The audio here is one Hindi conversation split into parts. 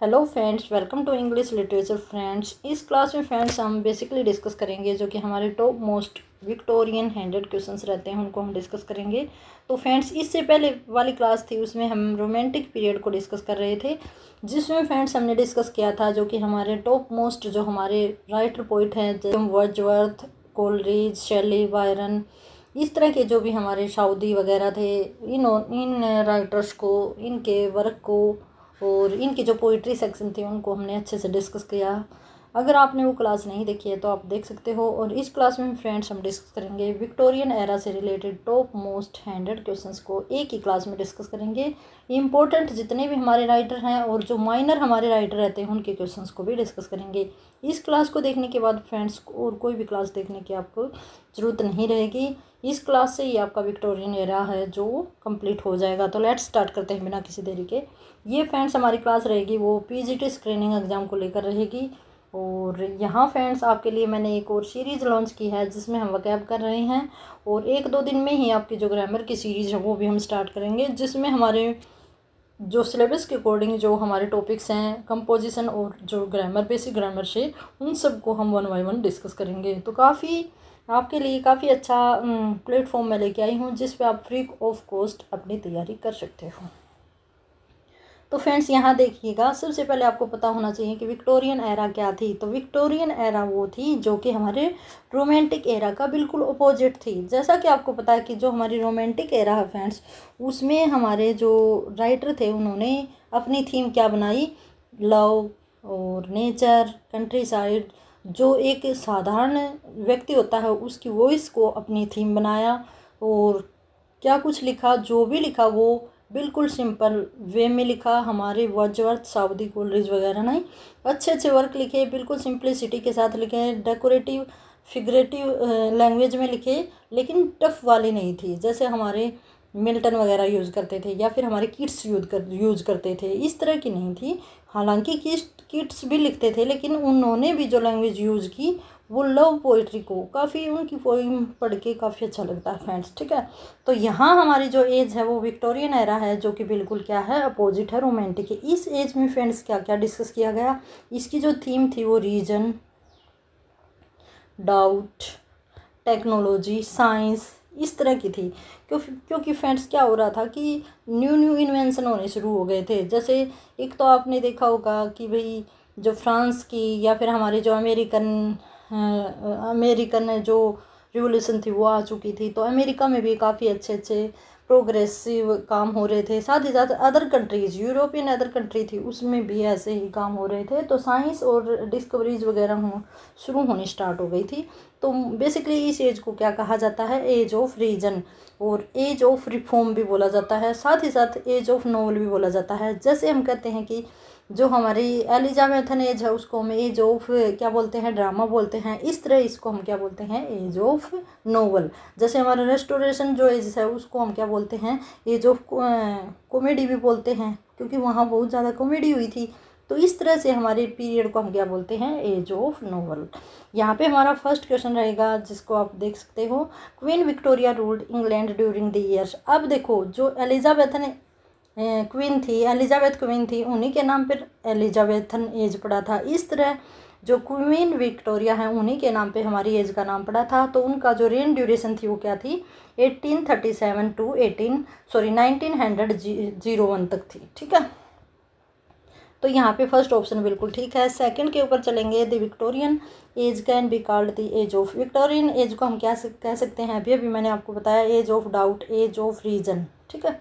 Hello friends, welcome to English literature friends. इस क्लास में फ्रेंड्स हम बेसिकली डिस्कस करेंगे जो कि हमारे top most Victorian handed questions रहते हैं उनको हम डिस्कस करेंगे। तो फ्रेंड्स, इससे पहले वाली क्लास थी उसमें हम रोमांटिक पीरियड को डिस्कस कर रहे थे, जिसमें फ्रेंड्स हमने डिस्कस किया था जो कि हमारे टॉप मोस्ट जो हमारे राइटर पोइट हैं जैसे वर्ड्सवर्थ, कोलरिज, शेली, बायरन, इस तरह के जो भी हमारे साउदी वगैरह थे, इन राइटर्स को, इनके वर्क को और इनकी जो पोइट्री सेक्शन थी उनको हमने अच्छे से डिस्कस किया। अगर आपने वो क्लास नहीं देखी है तो आप देख सकते हो। और इस क्लास में फ्रेंड्स हम डिस्कस करेंगे विक्टोरियन एरा से related top most handed questions को एक ही क्लास में डिस्कस करेंगे। इंपॉर्टेंट जितने भी हमारे राइटर हैं और जो माइनर हमारे राइटर रहते हैं उनके क्वेश्चंस को भी डिस्कस करेंगे। इस क्लास को देखने के बाद फ्रेंड्स और कोई भी क्लास देखने की आपको ज़रूरत नहीं रहेगी। इस क्लास से ही आपका विक्टोरियन एरा है जो कंप्लीट हो जाएगा। तो लेट्स स्टार्ट करते हैं बिना किसी देरी के। ये फ्रेंड्स हमारी क्लास रहेगी वो पीजीटी स्क्रीनिंग एग्ज़ाम को लेकर रहेगी। और यहाँ फ्रेंड्स आपके लिए मैंने एक और सीरीज़ लॉन्च की है जिसमें हम वकैब कर रहे हैं, और एक दो दिन में ही आपकी जो ग्रामर की सीरीज़ है वो भी हम स्टार्ट करेंगे, जिसमें हमारे जो सिलेबस के अकॉर्डिंग जो हमारे टॉपिक्स हैं कंपोजिशन और जो ग्रामर, बेसिक ग्रामर से, उन सब को हम 1 बाय 1 डिस्कस करेंगे। तो काफ़ी आपके लिए काफ़ी अच्छा प्लेटफॉर्म मैं लेके आई हूँ जिस पे आप फ्री ऑफ कॉस्ट अपनी तैयारी कर सकते हो। तो फ्रेंड्स यहाँ देखिएगा, सबसे पहले आपको पता होना चाहिए कि विक्टोरियन एरा क्या थी। तो विक्टोरियन एरा वो थी जो कि हमारे रोमांटिक एरा का बिल्कुल अपोजिट थी। जैसा कि आपको पता है कि जो हमारी रोमांटिक एरा है फ्रेंड्स, उसमें हमारे जो राइटर थे उन्होंने अपनी थीम क्या बनाई, लव और नेचर, कंट्री साइड, जो एक साधारण व्यक्ति होता है उसकी वॉइस को अपनी थीम बनाया। और क्या कुछ लिखा, जो भी लिखा वो बिल्कुल सिंपल वे में लिखा। हमारे वर्ड्सवर्थ, साउदी, कोलरिज वगैरह नहीं, अच्छे अच्छे वर्क लिखे, बिल्कुल सिंप्लिसिटी के साथ लिखे, डेकोरेटिव फिगरेटिव लैंग्वेज में लिखे, लेकिन टफ वाली नहीं थी जैसे हमारे मिल्टन वगैरह यूज़ करते थे या फिर हमारे किड्स यूज़ करते थे, इस तरह की नहीं थी। हालांकि किड्स भी लिखते थे, लेकिन उन्होंने भी जो लैंग्वेज यूज़ की वो लव पोइट्री को, काफ़ी उनकी पोइम पढ़ के काफ़ी अच्छा लगता है फ्रेंड्स, ठीक है। तो यहाँ हमारी जो एज है वो विक्टोरियन एरा है जो कि बिल्कुल क्या है, अपोजिट है, रोमांटिक है। इस एज में फ्रेंड्स क्या क्या डिस्कस किया गया, इसकी जो थीम थी वो रीजन, डाउट, टेक्नोलॉजी, साइंस, इस तरह की थी। क्योंकि फ्रेंड्स क्या हो रहा था कि न्यू इन्वेंशन होने शुरू हो गए थे। जैसे एक तो आपने देखा होगा कि भाई जो फ्रांस की या फिर हमारे जो अमेरिकन जो रिवोल्यूशन थी वो आ चुकी थी। तो अमेरिका में भी काफ़ी अच्छे अच्छे प्रोग्रेसिव काम हो रहे थे। साथ ही साथ other countries, European other country थी, उसमें भी ऐसे ही काम हो रहे थे। तो साइंस और डिस्कवरीज वगैरह शुरू होनी स्टार्ट हो गई थी। तो बेसिकली इस एज को क्या कहा जाता है, एज ऑफ रीजन, और एज ऑफ रिफॉर्म भी बोला जाता है। साथ ही साथ एज ऑफ नोवेल भी बोला जाता है। जैसे हम कहते हैं कि जो हमारी एलिजाबेथन एज है उसको हम एज ऑफ क्या बोलते हैं, ड्रामा बोलते हैं। इस तरह इसको हम क्या बोलते हैं, एज ऑफ नोवेल। जैसे हमारा रेस्टोरेशन जो एज है उसको हम क्या बोलते हैं, एज ऑफ कॉमेडी भी बोलते हैं, क्योंकि वहाँ बहुत ज़्यादा कॉमेडी हुई थी। तो इस तरह से हमारे पीरियड को हम क्या बोलते हैं, एज ऑफ नोवेल। यहाँ पे हमारा फर्स्ट क्वेश्चन रहेगा जिसको आप देख सकते हो, queen Victoria ruled England during the years. अब देखो, जो एलिजाबेथन क्वीन थी, एलिजाबेथ क्वीन थी, उन्हीं के नाम पर एलिजाबेथन एज पड़ा था। इस तरह जो क्वीन विक्टोरिया हैं उन्हीं के नाम पे हमारी एज का नाम पड़ा था। तो उनका जो रेन ड्यूरेशन थी वो क्या थी, 1837 टू 1901 तक थी, ठीक है। तो यहाँ पे फर्स्ट ऑप्शन बिल्कुल ठीक है। सेकंड के ऊपर चलेंगे, the Victorian age can be called the age of, Victorian age को हम क्या कह सकते हैं, अभी मैंने आपको बताया, age of doubt, age of reason, ठीक है।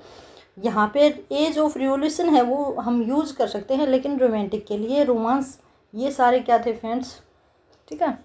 यहाँ पे एज ऑफ रिवोल्यूशन है वो हम यूज़ कर सकते हैं, लेकिन रोमांटिक के लिए रोमांस, ये सारे क्या थे फ्रेंड्स, ठीक है।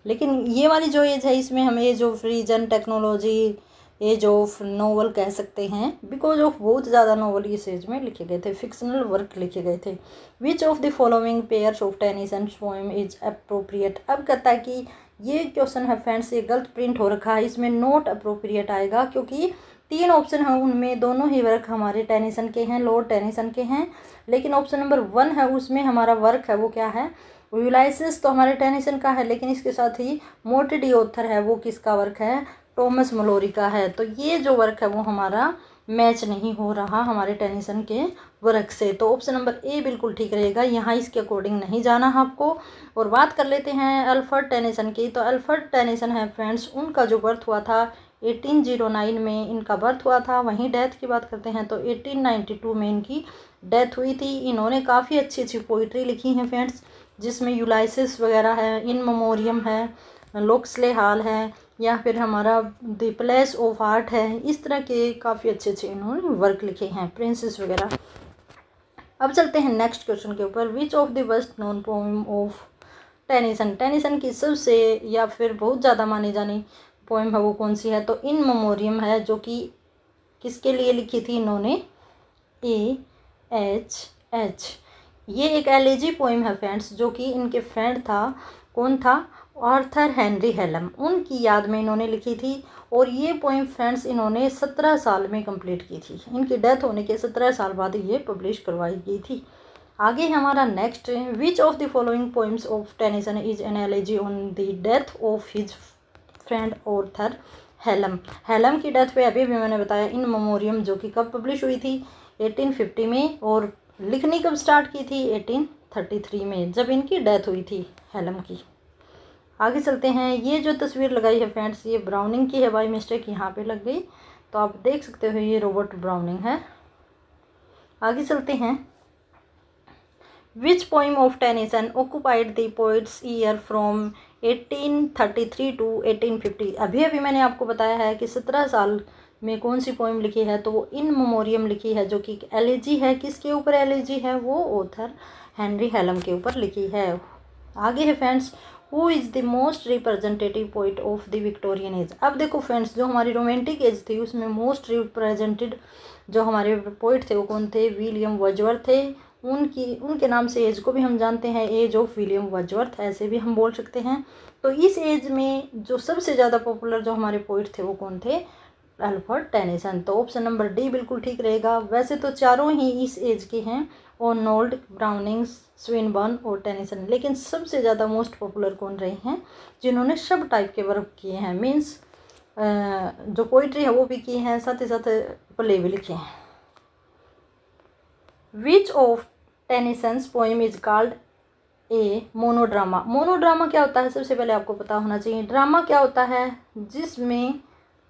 लेकिन ये वाली जो एज है इसमें हम age of reason, technology, age of novel कह सकते हैं, बिकॉज ऑफ बहुत ज़्यादा नोवेल इस एज में लिखे गए थे, फिक्शनल वर्क लिखे गए थे। विच of the following pairs of Tennyson's poem is appropriate. अब कहता है कि ये क्वेश्चन है फ्रेंड्स, ये गलत प्रिंट हो रखा है, इसमें नॉट अप्रोप्रिएट आएगा, क्योंकि 3 ऑप्शन हैं उनमें दोनों ही वर्क हमारे टेनिसन के हैं, लॉर्ड टेनिसन के हैं। लेकिन ऑप्शन नंबर 1 है उसमें हमारा वर्क है वो क्या है, यूलाइसिस, तो हमारे टेनिसन का है, लेकिन इसके साथ ही मोटिडी ऑथर है वो किसका वर्क है, टॉमस मलोरी का है। तो ये जो वर्क है वो हमारा मैच नहीं हो रहा हमारे टेनिसन के वर्क से। तो ऑप्शन नंबर ए बिल्कुल ठीक रहेगा, यहाँ इसके अकॉर्डिंग नहीं जाना है आपको। और बात कर लेते हैं अल्फ्रेड टेनिसन की। तो अल्फ्रेड टेनिसन है फ्रेंड्स, उनका जो बर्थ हुआ था 1809 में इनका बर्थ हुआ था। वहीं डेथ की बात करते हैं तो 1892 में इनकी डेथ हुई थी। इन्होंने काफ़ी अच्छी अच्छी पोइट्री लिखी हैं फ्रेंड्स, जिसमें यूलाइसिस वगैरह है, इन मेमोरियम है, लोक्सले हॉल है, या फिर हमारा द प्लेस ऑफ आर्ट है। इस तरह के काफ़ी अच्छे अच्छे इन्होंने वर्क लिखे हैं, प्रिंसेस वगैरह। अब चलते हैं नेक्स्ट क्वेश्चन के ऊपर। विच of the best known poem of Tennyson, Tennyson की सबसे या फिर बहुत ज़्यादा मानी जानी पोएम है वो कौन सी है? तो इन मेमोरियम है, जो कि किसके लिए लिखी थी इन्होंने? AHH। ये एक एलेजी पोएम है फ्रेंड्स, जो कि इनके फ्रेंड था, कौन था? आर्थर हेनरी हेलम, उनकी याद में इन्होंने लिखी थी। और ये पोएम फ्रेंड्स इन्होंने 17 साल में कंप्लीट की थी। इनकी डेथ होने के 17 साल बाद ये पब्लिश करवाई गई थी। आगे हमारा next, which of the following poems of Tennyson is an elegy on the death of his friend Arthur Hallam. Hallam की डेथ पे अभी भी मैंने बताया इन मेमोरियम, जो कि कब पब्लिश हुई थी? 1850 में। और लिखनी कब स्टार्ट की थी? 1833 में, जब इनकी डेथ हुई थी हेलम की। आगे चलते हैं। ये जो तस्वीर लगाई है फ्रेंड्स, ये ब्राउनिंग की है, बाई मिस्टेक यहाँ पे लग गई, तो आप देख सकते हो ये रॉबर्ट ब्राउनिंग है। आगे चलते हैं। Which poem of Tennyson occupied the poet's year from 1833 to 1850। अभी अभी मैंने आपको बताया है कि 17 साल में कौन सी पोइम लिखी है, तो वो इन मेमोरियम लिखी है, जो कि एलेजी है। किसके ऊपर एलेजी है? वो ऑथर हेनरी हेलम के ऊपर लिखी है। आगे है friends, who is the most representative poet of the Victorian as. अब देखो फ्रेंड्स, जो हमारी रोमांटिक एज थी उसमें मोस्ट रिप्रेजेंटेड जो हमारे पोइट थे वो कौन थे? विलियम वर्ड्सवर्थ थे। उनके नाम से एज को भी हम जानते हैं, एज ऑफ विलियम वर्ड्सवर्थ, ऐसे भी हम बोल सकते हैं। तो इस एज में जो सबसे ज़्यादा पॉपुलर जो हमारे पोइट थे वो कौन थे? Alfred Tennyson. तो ऑप्शन नंबर डी बिल्कुल ठीक रहेगा। वैसे तो चारों ही इस एज के हैं, आर्नोल्ड, ब्राउनिंग, स्विनबर्न और टेनिसन, लेकिन सबसे ज़्यादा मोस्ट पॉपुलर कौन रहे हैं? जिन्होंने सब टाइप के वर्क किए हैं, मीन्स जो पोइट्री है वो भी की हैं, साथ ही साथ प्ले भी लिखे हैं। Which of Tennyson's poem is called a monodrama. Monodrama क्या होता है? सबसे पहले आपको पता होना चाहिए। ड्रामा क्या होता है? जिसमें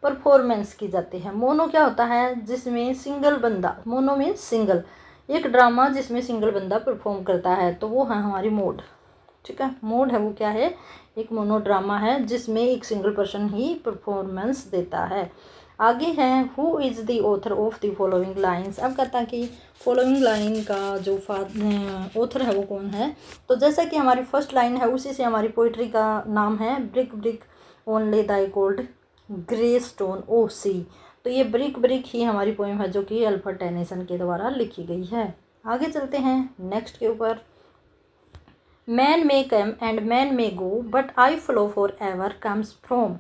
परफॉर्मेंस की जाती है। मोनो क्या होता है? जिसमें सिंगल बंदा, मोनो मीन्स सिंगल, एक ड्रामा जिसमें सिंगल बंदा परफॉर्म करता है, तो वो है हमारी मोड। ठीक है, मोड है वो क्या है? एक मोनो ड्रामा है जिसमें एक सिंगल पर्सन ही परफॉर्मेंस देता है। आगे है, who is the author of the following lines. अब कहता है कि फॉलोइंग लाइन का जो ऑथर है वो कौन है? तो जैसा कि हमारी फर्स्ट लाइन है उसी से हमारी पोइट्री का नाम है, ब्रिक ब्रिक ओनली दाई गोल्ड ग्रे स्टोन ओ सी। तो ये ब्रिक ब्रिक ही हमारी पोएम है, जो कि अल्फ्रेड टेनिसन के द्वारा लिखी गई है। आगे चलते हैं नेक्स्ट के ऊपर। Man may come and man may go but I flow for ever comes from.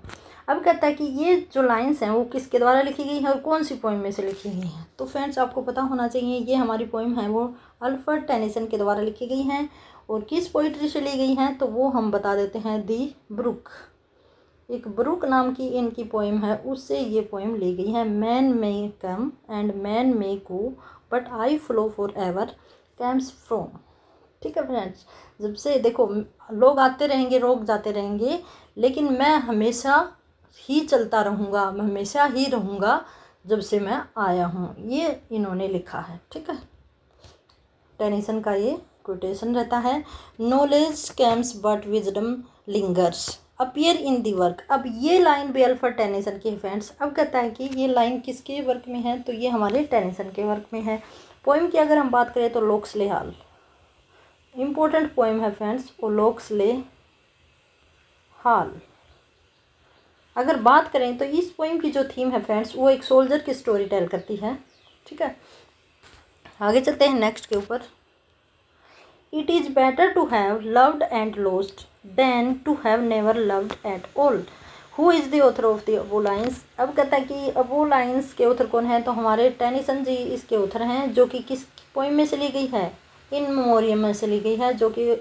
अब कहता है कि ये जो लाइन्स हैं वो किसके द्वारा लिखी गई हैं और कौन सी पोएम में से लिखी गई हैं? तो फ्रेंड्स आपको पता होना चाहिए, ये हमारी पोएम है वो अल्फ्रेड टेनिसन के द्वारा लिखी गई हैं। और किस पोइट्री से ली गई हैं? तो वो हम बता देते हैं, दी ब्रुक। एक ब्रुक नाम की इनकी पोएम है, उससे ये पोएम ली गई है। Man may come and man may go but I flow for ever comes from. ठीक है फ्रेंड्स, जब से देखो लोग आते रहेंगे, रोक जाते रहेंगे, लेकिन मैं हमेशा ही चलता रहूँगा, मैं हमेशा ही रहूँगा जब से मैं आया हूँ, ये इन्होंने लिखा है। ठीक है, टेनिसन का ये कोटेशन रहता है। Knowledge comes but wisdom lingers appear in the work. अब ये लाइन भी अल्फ्रेड टेनिसन की है फ्रेंड्स। अब कहता है कि ये लाइन किसके वर्क में है? तो ये हमारे टेनिसन के वर्क में है। पोएम की अगर हम बात करें तो लोक्सले हॉल इम्पोर्टेंट पोएम है फ्रेंड्स, वो लोक्सले हॉल। अगर बात करें तो इस पोएम की जो थीम है फ्रेंड्स, वो एक सोल्जर की स्टोरी टेल करती है। ठीक है, आगे चलते हैं नेक्स्ट के ऊपर। It is better to have loved and lost than to have never loved at all. Who is the author of the above lines. अब कहता है कि अबो लाइन्स के ऑथर कौन है? तो हमारे टेनिसन जी इसके ऑथर हैं, जो कि किस पोएम में से ली गई है? इन मेमोरियम में से ली गई है, जो कि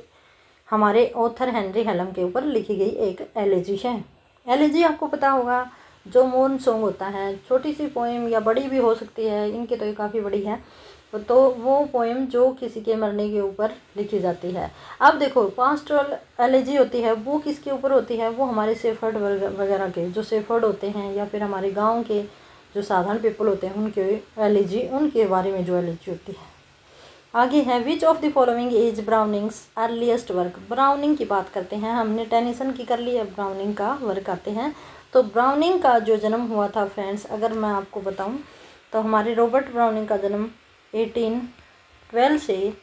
हमारे ऑथर हेनरी हेलम के ऊपर लिखी गई एक एलेजी है। एलेजी आपको पता होगा, जो मोर्न सॉन्ग होता है, छोटी सी पोएम या बड़ी भी हो सकती है, इनकी तो ये काफ़ी बड़ी है। तो वो पोएम जो किसी के मरने के ऊपर लिखी जाती है। अब देखो पास्टोरल एलेजी होती है वो किसके ऊपर होती है, वो हमारे शेफर्ड वगैरह के जो शेफर्ड होते हैं या फिर हमारे गांव के जो साधारण पीपल होते हैं उनके एलेजी, उनके बारे में जो एलेजी होती है। आगे है which of the following is Browning's earliest work. Browning की बात करते हैं, हमने टेनिसन की कर ली, अब ब्राउनिंग का वर्क आते हैं। तो ब्राउनिंग का जो जन्म हुआ था फ्रेंड्स, अगर मैं आपको बताऊं तो हमारे रॉबर्ट ब्राउनिंग का जन्म 1812 से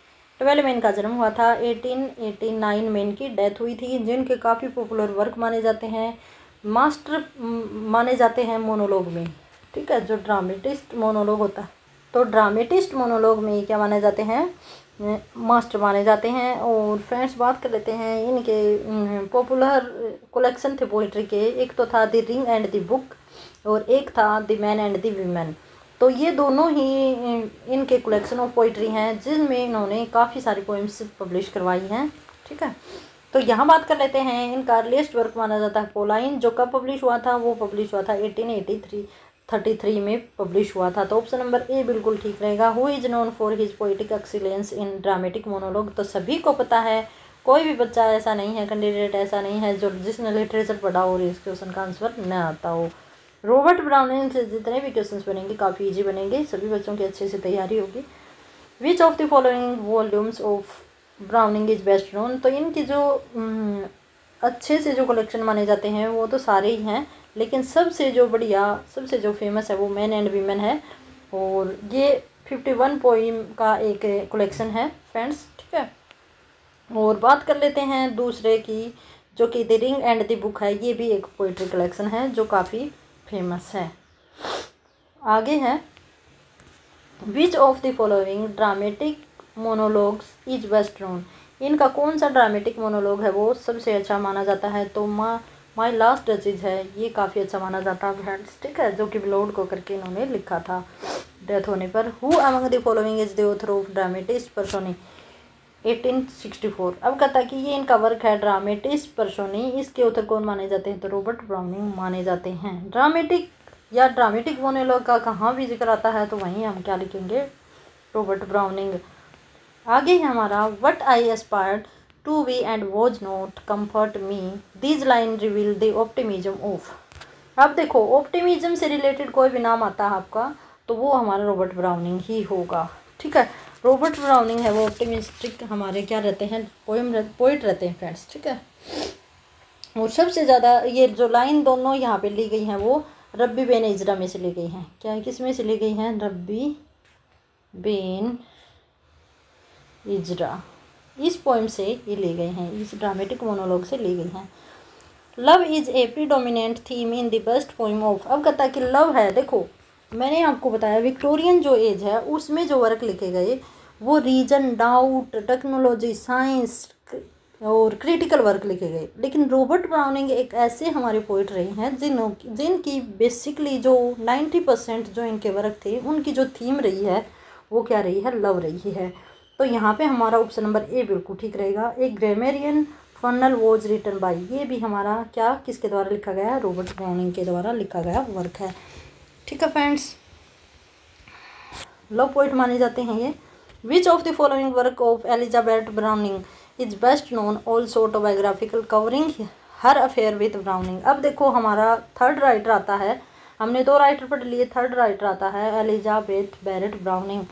12 में इनका जन्म हुआ था। 1889 में इनकी डेथ हुई थी, जिनके काफ़ी पॉपुलर वर्क माने जाते हैं, मास्टर माने जाते हैं मोनोलॉग में, ठीक है, जो ड्रामेटिस्ट मोनोलॉग होता है। तो ड्रामेटिस्ट मोनोलॉग में क्या माने जाते हैं, मास्टर माने जाते हैं। और फ्रेंड्स बात कर लेते हैं इनके पॉपुलर कलेक्शन थे पोइट्री के, एक तो था the ring and the book और एक था the man and the women. तो ये दोनों ही इनके कलेक्शन ऑफ पोइट्री हैं जिनमें इन्होंने काफ़ी सारी पोइम्स पब्लिश करवाई हैं, ठीक है। तो यहाँ बात कर लेते हैं इनका अर्लीस्ट वर्क माना जाता है पोलाइन, जो कब पब्लिश हुआ था, वो पब्लिश हुआ था 1833 में पब्लिश हुआ था। तो ऑप्शन नंबर ए बिल्कुल ठीक रहेगा। Who is known for his poetic excellence in dramatic monologue. तो सभी को पता है, कोई भी बच्चा ऐसा नहीं है, कैंडिडेट ऐसा नहीं है जो जिसने लिटरेचर पढ़ा और इस क्वेश्चन का आंसर न आता हो। रॉबर्ट ब्राउनिंग से जितने भी क्वेश्चंस बनेंगे काफ़ी इजी बनेंगे, सभी बच्चों की अच्छे से तैयारी होगी। विच of the following volumes of browning is best known. तो इनकी जो अच्छे से जो कलेक्शन माने जाते हैं वो तो सारे ही हैं, लेकिन सबसे जो बढ़िया, सबसे जो फेमस है वो मैन एंड वीमेन है, और ये 51 पोइम का एक कलेक्शन है फ्रेंड्स, ठीक है। और बात कर लेते हैं दूसरे की, जो कि the ring and the book है, ये भी एक पोइट्री कलेक्शन है जो काफ़ी फेमस है। आगे है which of the following dramatic monologues is best known. इनका कौन सा ड्रामेटिक मोनोलॉग है वो सबसे अच्छा माना जाता है। तो माई लास्ट डचेज है, ये काफ़ी अच्छा माना जाता है फ्रेंड्स, ठीक है, जो कि लॉर्ड को करके इन्होंने लिखा था डेथ होने पर। Who among the following is the author of Dramatis Personae 1864। अब कहता है कि ये इनका वर्क है ड्रामेटिस्ट पर्सोनी, इसके ऑथर कौन माने जाते हैं, तो रॉबर्ट ब्राउनिंग माने जाते हैं। ड्रामेटिक या ड्रामेटिक मोनोलॉग का कहाँ भी जिक्र आता है तो वहीं हम क्या लिखेंगे, रॉबर्ट ब्राउनिंग। आगे है हमारा what I aspired to be and was not comfort me, these line reveal the optimism of. अब देखो ऑप्टिमिज्म से रिलेटेड कोई भी नाम आता है आपका तो वो हमारा रॉबर्ट ब्राउनिंग ही होगा, ठीक है। रॉबर्ट ब्राउनिंग है वो ऑप्टिमिस्टिक हमारे क्या रहते हैं, पोइट रहते हैं फ्रेंड्स, ठीक है। और सबसे ज़्यादा ये जो लाइन दोनों यहाँ पे ली गई हैं वो रब्बी बेन इजरा में से ली गई हैं। क्या है, किस में से ली गई हैं, रब्बी बेन इजरा, इस पोइम से ये ली गई हैं, इस ड्रामेटिक मोनोलॉग से ली गई हैं। Love is a predominant theme in the best poem of. अब कहता है कि लव है, देखो मैंने आपको बताया विक्टोरियन जो एज है उसमें जो वर्क लिखे गए वो रीजन, डाउट, टेक्नोलॉजी, साइंस और क्रिटिकल वर्क लिखे गए। लेकिन रॉबर्ट ब्राउनिंग एक ऐसे हमारे पोइट रहे हैं जिनकी बेसिकली जो 90% जो इनके वर्क थे उनकी जो थीम रही है वो क्या रही है, लव रही है। तो यहाँ पे हमारा ऑप्शन नंबर ए बिल्कुल ठीक रहेगा। एक grammarian funeral was written by, ये भी हमारा क्या किसके द्वारा लिखा गया है, रॉबर्ट ब्राउनिंग के द्वारा लिखा गया वर्क है, ठीक है फ्रेंड्स। लव पोइट माने जाते हैं ये। विच of the following work of Elizabeth browning is best known also autobiographical covering her affair with browning. अब देखो हमारा थर्ड राइटर आता है, हमने 2 राइटर पढ़ लिए, थर्ड राइटर आता है एलिजाबेथ बैरेट ब्राउनिंग,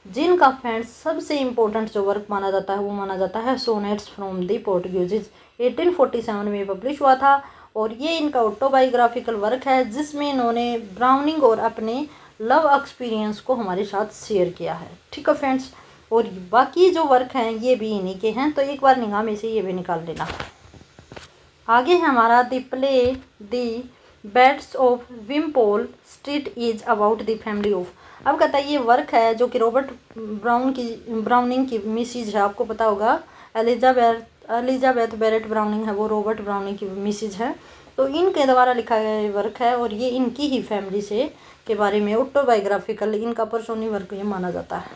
जिनका फ्रेंड्स सबसे इम्पोर्टेंट जो वर्क माना जाता है वो माना जाता है सोनेट्स फ्रॉम द पोर्टुगीज 1847 में पब्लिश हुआ था। और ये इनका ऑटोबायोग्राफिकल वर्क है जिसमें इन्होंने ब्राउनिंग और अपने लव एक्सपीरियंस को हमारे साथ शेयर किया है, ठीक है फ्रेंड्स। और बाकी जो वर्क हैं ये भी इन्हीं के हैं, तो एक बार निगाह में से ये भी निकाल लेना। आगे है हमारा the play the Barretts of Wimpole Street is about the family of. अब कहता है ये वर्क है जो कि रॉबर्ट ब्राउनिंग की मिसेज है, आपको पता होगा एलिजाबेथ बैरेट ब्राउनिंग है वो रॉबर्ट ब्राउनिंग की मिसेज है। तो इनके द्वारा लिखा गया वर्क है और ये इनकी ही फैमिली से के बारे में ऑटोबायोग्राफिकल इनका पर्सनल वर्क ये माना जाता है,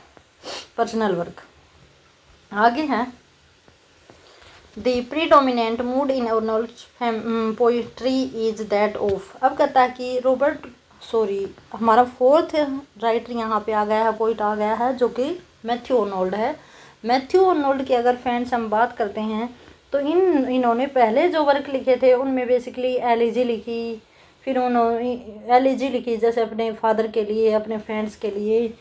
पर्सनल वर्क। आगे है the predominant mood in Arnold's poetry is that of. अब कहता है कि रॉबर्ट सॉरी, हमारा फोर्थ राइटर यहाँ पे आ गया है, पोइट आ गया है, जो कि मैथ्यू आर्नोल्ड है। मैथ्यू आर्नोल्ड की अगर फ्रेंड्स हम बात करते हैं तो इन्होंने पहले जो वर्क लिखे थे उनमें बेसिकली एलिजी लिखी, फिर उन्होंने एलिजी लिखी जैसे अपने फादर के लिए, अपने फ्रेंड्स के लिए,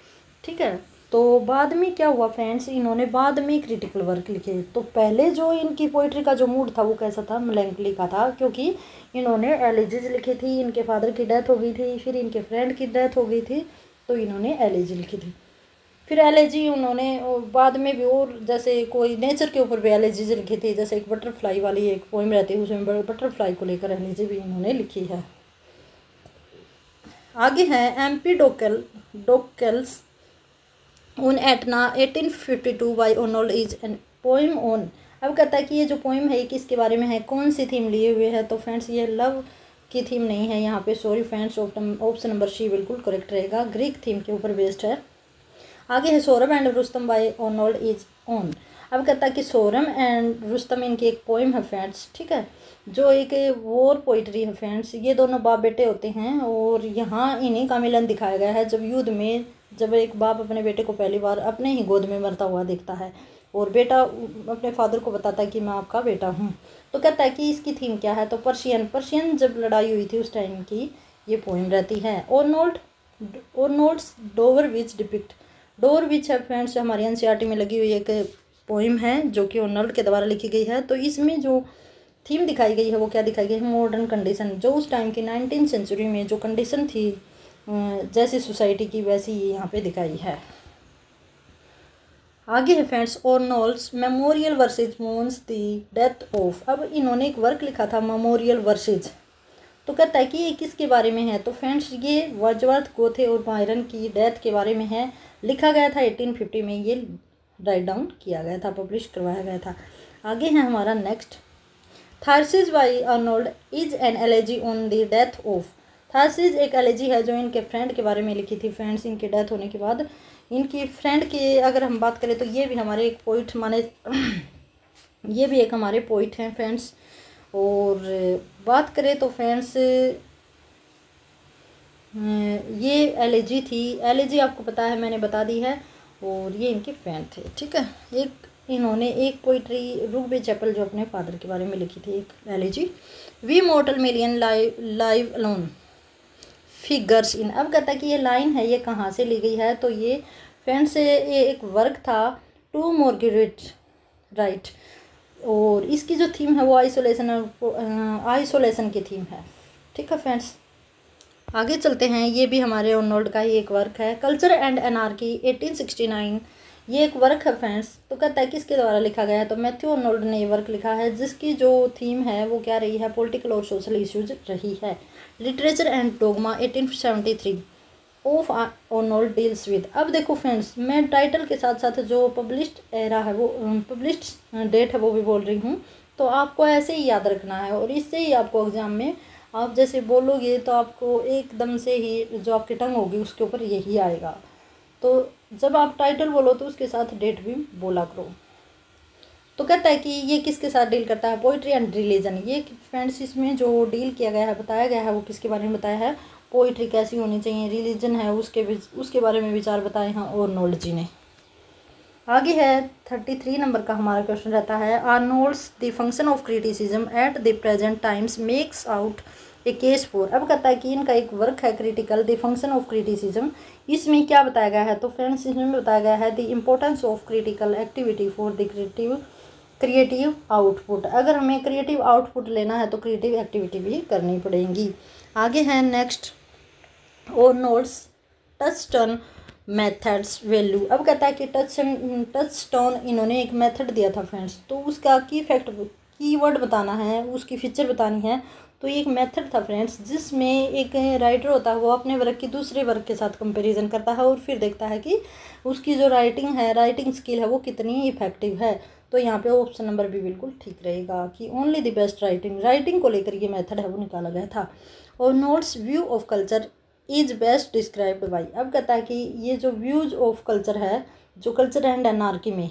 ठीक है। तो बाद में क्या हुआ फ्रेंड्स, इन्होंने बाद में क्रिटिकल वर्क लिखे। तो पहले जो इनकी पोइट्री का जो मूड था वो कैसा था, मेलैंकोली का था, क्योंकि इन्होंने एलिजीज लिखी थी, इनके फादर की डेथ हो गई थी, फिर इनके फ्रेंड की डेथ हो गई थी, तो इन्होंने एलिजी लिखी थी। फिर एलिजी उन्होंने बाद में भी और जैसे कोई नेचर के ऊपर भी एलिजीज लिखी थी, जैसे एक बटरफ्लाई वाली एक पोइम रहती है, उसमें बटरफ्लाई को लेकर एलिजी भी इन्होंने लिखी है। आगे है Empedocles on Etna 1852 by Arnold is an poem on. अब कहता है कि ये जो पोइम है ये किसके बारे में है, कौन सी थीम लिए हुए है। तो फ्रेंड्स ये लव की थीम नहीं है यहाँ पे, sorry friends, option number C बिल्कुल करेक्ट रहेगा, ग्रीक थीम के ऊपर बेस्ड है। आगे है Sohrab and Rustum by Arnold is on. अब कहता है कि सोरम एंड रुस्तम इनकी एक पोइम है फ्रेंड्स, ठीक है, जो एक वॉर पोइट्री है फ्रेंड्स। ये दोनों बाप बेटे होते हैं और यहाँ इन्हीं का मिलन दिखाया गया है, जब युद्ध में जब एक बाप अपने बेटे को पहली बार अपने ही गोद में मरता हुआ देखता है और बेटा अपने फादर को बताता है कि मैं आपका बेटा हूँ। तो कहता है कि इसकी थीम क्या है, तो पर्शियन जब लड़ाई हुई थी उस टाइम की ये पोइम रहती है। आर्नोल्ड्स डोवर विच डिपिक्ट, डोर विच है फ्रेंड्स हमारी एनसीईआरटी में लगी हुई एक पोइम है जो कि आर्नोल्ड के द्वारा लिखी गई है। तो इसमें जो थीम दिखाई गई है वो क्या दिखाई गई है, मॉडर्न कंडीशन, जो उस टाइम की 19वीं सेंचुरी में जो कंडीशन थी जैसी सोसाइटी की वैसी यहाँ पे दिखाई है। आगे है friends Arnold's memorial verses mourns the death of. अब इन्होंने एक वर्क लिखा था मेमोरियल वर्सेज, तो कहता है कि ये किसके बारे में है, तो फ्रेंड्स ये वर्ड्सवर्थ गोथे और बायरन की डेथ के बारे में है। लिखा गया था 1850 में, ये राइट डाउन किया गया था, पब्लिश करवाया गया था। आगे है हमारा next, Thyrsis by Arnold is an elegy on the death of. Thyrsis एक एलेजी है जो इनके फ्रेंड के बारे में लिखी थी फ्रेंड्स, इनकी डेथ होने के बाद। इनकी फ्रेंड की अगर हम बात करें तो ये भी हमारे एक पोइट माने ये भी एक हमारे पोइट हैं फ्रेंड्स। और बात करें तो फ्रेंड्स ये एलेजी थी, एलेजी आपको पता है मैंने बता दी है, और ये इनके फ्रेंड थे, ठीक है। एक इन्होंने एक पोइट्री रुगबे चैपल जो अपने फादर के बारे में लिखी थी, एक elegy. We mortal million live alone figures in. अब कहता है कि ये लाइन है ये कहाँ से ली गई है, तो ये फ्रेंड्स ये एक वर्क था टू मार्गरेट राइट, और इसकी जो थीम है वो आइसोलेशन की थीम है, ठीक है फ्रेंड्स। आगे चलते हैं, ये भी हमारे आर्नोल्ड का ही एक वर्क है, कल्चर एंड एनार्की 1869। ये एक वर्क है फ्रेंड्स, तो कहता है किसके द्वारा लिखा गया है, तो मैथ्यू आर्नोल्ड ने ये वर्क लिखा है, जिसकी जो थीम है वो क्या रही है, पॉलिटिकल और सोशल इश्यूज रही है। Literature and dogma 1873 of Arnold deals with. अब देखो फ्रेंड्स मैं टाइटल के साथ साथ जो पब्लिश्ड एरा है वो पब्लिश्ड डेट है वो भी बोल रही हूँ, तो आपको ऐसे ही याद रखना है, और इससे ही आपको एग्जाम में आप जैसे बोलोगे तो आपको एकदम से ही जो आपकी टंग होगी उसके ऊपर यही आएगा। तो जब आप टाइटल बोलो तो उसके साथ डेट भी बोला करो। तो कहता है कि ये किसके साथ डील करता है, पोइट्री एंड रिलीजन। ये फ्रेंड्स इसमें जो डील किया गया है बताया गया है वो किसके बारे में बताया है, पोइट्री कैसी होनी चाहिए, रिलीजन है उसके बारे में विचार बताए हैं आर्नोल्ड जी ने। आगे है 33 नंबर का हमारा क्वेश्चन रहता है, Arnold's the function of criticism at the present times makes out a case for. अब कहता है कि इनका एक वर्क है critical the function of criticism, इसमें क्या बताया गया है, तो फ्रेंड्स इसमें बताया गया है the importance of critical activity for the creative output. अगर हमें क्रिएटिव आउटपुट लेना है तो क्रिएटिव एक्टिविटी भी करनी पड़ेगी। आगे है नेक्स्ट, आर्नोल्ड्स टचस्टोन मेथड्स वैल्यू। अब कहता है कि टचस्टोन इन्होंने एक मेथड दिया था फ्रेंड्स, तो उसका कीवर्ड बताना है, उसकी फीचर बतानी है। तो ये एक मेथड था फ्रेंड्स जिसमें एक राइटर होता है वो अपने वर्क की दूसरे वर्क के साथ कंपैरिजन करता है और फिर देखता है कि उसकी जो राइटिंग स्किल है वो कितनी इफेक्टिव है। तो यहाँ पे ऑप्शन नंबर भी बिल्कुल ठीक रहेगा कि ओनली द बेस्ट राइटिंग को लेकर ये मेथड है वो निकाला गया था। और notes view of culture is best described by. अब कहता है कि ये जो व्यूज ऑफ कल्चर है, जो कल्चर एंड एनार्की में,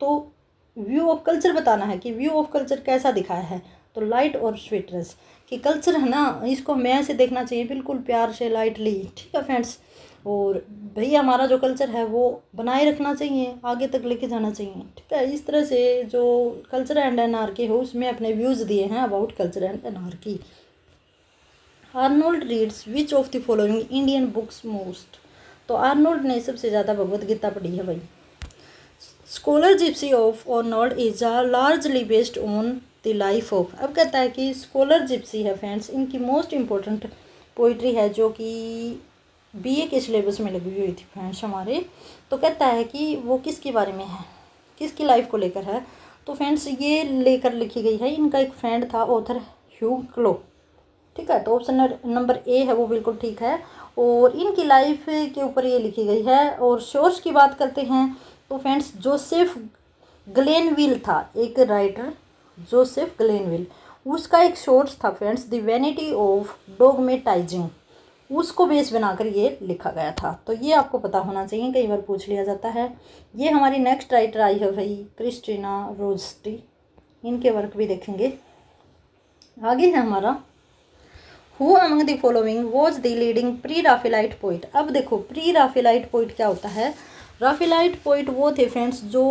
तो व्यू ऑफ कल्चर बताना है कि व्यू ऑफ कल्चर कैसा दिखाया है, तो लाइट और स्वीटनेस कि कल्चर है ना, इसको हमें ऐसे देखना चाहिए बिल्कुल प्यार से, लाइटली, ठीक है फ्रेंड्स। और भैया हमारा जो कल्चर है वो बनाए रखना चाहिए, आगे तक लेके जाना चाहिए, ठीक है। इस तरह से जो कल्चर एंड एनार्की हो उसमें अपने व्यूज़ दिए हैं about culture and anarchy. Arnold reads which of the following Indian books most. तो आर्नोल्ड ने सबसे ज़्यादा भगवत गीता पढ़ी है भाई। Scholar Gypsy of Arnold is largely based on the life of. अब कहता है कि स्कॉलर जिप्सी है फ्रेंड्स, इनकी मोस्ट इम्पोर्टेंट पोइट्री है जो कि बीए के सिलेबस में लगी हुई थी फ्रेंड्स हमारे। तो कहता है कि वो किसके बारे में है, किसकी लाइफ को लेकर है। तो फ्रेंड्स ये लेकर लिखी गई है, इनका एक फ्रेंड था ऑथर ह्यू क्लो, ठीक है। तो ऑप्शन नंबर ए है वो बिल्कुल ठीक है, और इनकी लाइफ के ऊपर ये लिखी गई है। और सोर्स की बात करते हैं तो फ्रेंड्स जोसेफ ग्लेनविल था एक राइटर, जोसेफ ग्लेनविल, उसका एक सोर्स था फ्रेंड्स द वैनिटी ऑफ डोगमेटाइजिंग, उसको बेस बनाकर ये लिखा गया था। तो ये आपको पता होना चाहिए, कई बार पूछ लिया जाता है। ये हमारी नेक्स्ट राइटर आई है भाई क्रिस्टीना रोस्टी, इनके वर्क भी देखेंगे। आगे है हमारा who among the following was the leading pre Raphaelite poet. अब देखो प्री राफेलाइट पोइट क्या होता है। राफेलाइट पोइट वो थे फ्रेंड्स जो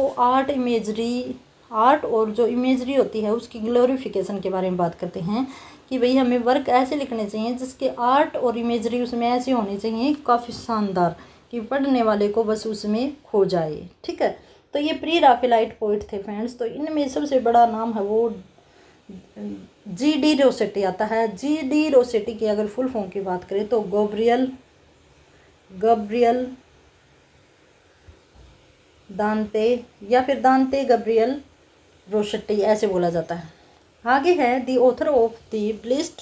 आर्ट और जो इमेजरी होती है उसकी ग्लोरिफिकेशन के बारे में बात करते हैं कि भाई हमें वर्क ऐसे लिखने चाहिए जिसके आर्ट और इमेजरी उसमें ऐसी होनी चाहिए काफ़ी शानदार कि पढ़ने वाले को बस उसमें खो जाए, ठीक है। तो ये प्री राफेलाइट पोइट थे फ्रेंड्स। तो इनमें सबसे बड़ा नाम है वो जी.डी. रोसेटी आता है। जी.डी. रोसेटी की अगर फुल फॉर्म की बात करें तो गब्रियल दांते या फिर दांते गब्रियल रोसेटी ऐसे बोला जाता है। आगे है the author of the Blessed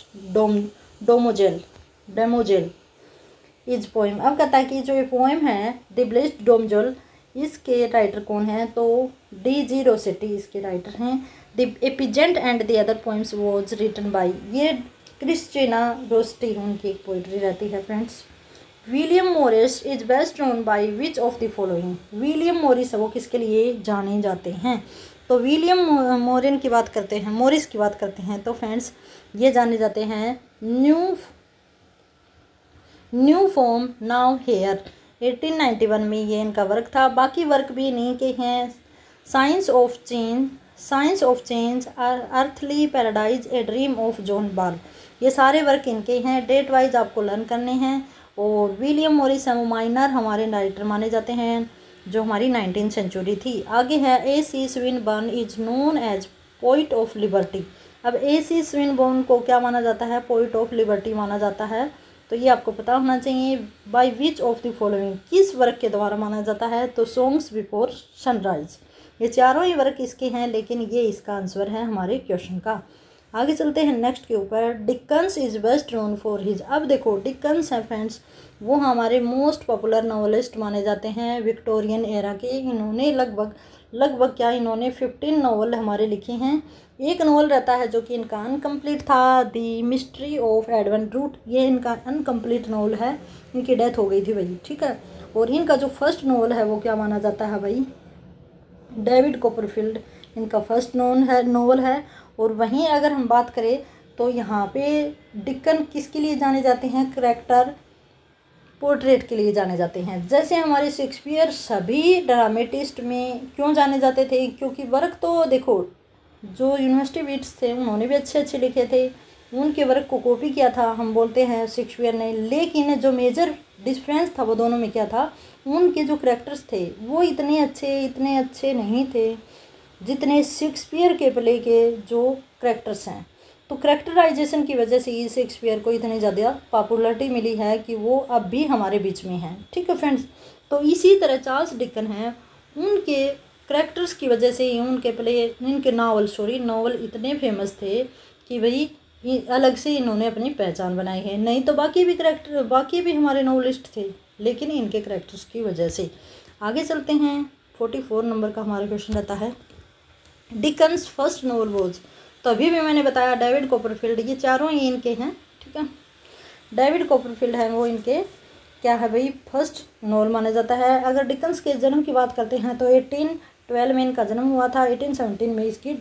Damozel is poem. अब कहता है कि जो ये पोएम है द ब्लिस्ड डोमजोल, इसके राइटर कौन है। तो डी.जी. रोसेटी इसके राइटर हैं। The pageant and the other poems was written by, ये क्रिस्टीना रोस्टी उनकी एक पोइट्री रहती है friends. William Morris is best known by which of the following. William Morris वो किसके लिए जाने जाते हैं। तो विलियम मॉरिस की बात करते हैं तो फ्रेंड्स ये जाने जाते हैं न्यू फॉर्म नाउ हेयर, 1891 में ये इनका वर्क था। बाकी वर्क भी इन्हीं के हैं। Science of change, earthly paradise, a dream of John बाल, ये सारे वर्क इनके हैं। डेट वाइज आपको लर्न करने हैं। और विलियम मॉरिस माइनर हमारे राइटर माने जाते हैं जो हमारी 19th सेंचुरी थी। आगे है A.C. Swinburne is known as poet of liberty. अब A.C. स्विनबर्न को क्या माना जाता है, पोइट ऑफ लिबर्टी माना जाता है। तो ये आपको पता होना चाहिए। By which of the following, किस वर्क के द्वारा माना जाता है। तो सॉन्ग्स बिफोर सनराइज, ये चारों ही वर्क इसके हैं, लेकिन ये इसका आंसर है हमारे क्वेश्चन का। आगे चलते हैं नेक्स्ट के ऊपर। Dickens is best known for his. अब देखो डिकन्स है फ्रेंड्स वो हमारे मोस्ट पॉपुलर नॉवेलिस्ट माने जाते हैं विक्टोरियन एरा के। इन्होंने लगभग क्या इन्होंने 15 नॉवल हमारे लिखे हैं। एक नॉवल रहता है जो कि इनका अनकम्प्लीट था, the mystery of Edwin Drood, ये इनका अनकम्प्लीट नॉवल है, इनकी डेथ हो गई थी भाई, ठीक है। और इनका जो फर्स्ट नॉवल है वो क्या माना जाता है भाई, डेविड कॉपरफील्ड इनका फर्स्ट नॉवल है। और वहीं अगर हम बात करें तो यहाँ पे डिकन किसके लिए जाने जाते हैं, करैक्टर पोर्ट्रेट के लिए जाने जाते हैं। जैसे हमारे शेक्सपियर सभी ड्रामेटिस्ट में क्यों जाने जाते थे, क्योंकि वर्क तो देखो जो यूनिवर्सिटी बीट्स थे उन्होंने भी अच्छे लिखे थे, उनके वर्क को कॉपी किया था हम बोलते हैं शेक्सपियर ने। लेकिन जो मेजर डिफरेंस था वो दोनों में क्या था, उनके जो करैक्टर्स थे वो इतने अच्छे नहीं थे जितने शेक्सपियर के प्ले के जो करैक्टर्स हैं। तो करैक्टराइजेशन की वजह से ही शेक्सपियर को इतनी ज़्यादा पॉपुलैरिटी मिली है कि वो अब भी हमारे बीच में हैं, ठीक है फ्रेंड्स। तो इसी तरह चार्ल्स डिकन हैं, उनके करैक्टर्स की वजह से ही उनके प्ले इनके नॉवल इतने फेमस थे कि भाई अलग से इन्होंने अपनी पहचान बनाई है। नहीं तो बाकी भी हमारे नॉवलिस्ट थे, लेकिन इनके करैक्टर्स की वजह से। आगे चलते हैं 44 नंबर का हमारा क्वेश्चन रहता है डिकन्स फर्स्ट नॉवल वॉज। तो अभी भी मैंने बताया डेविड कॉपरफील्ड, ये चारों ही इनके हैं, ठीक है। डेविड कॉपरफील्ड है वो इनके क्या है भाई फर्स्ट नॉवल माना जाता है। अगर डिकन्स के जन्म की बात करते हैं तो 1812 में इनका जन्म हुआ था, 1817 में इसकी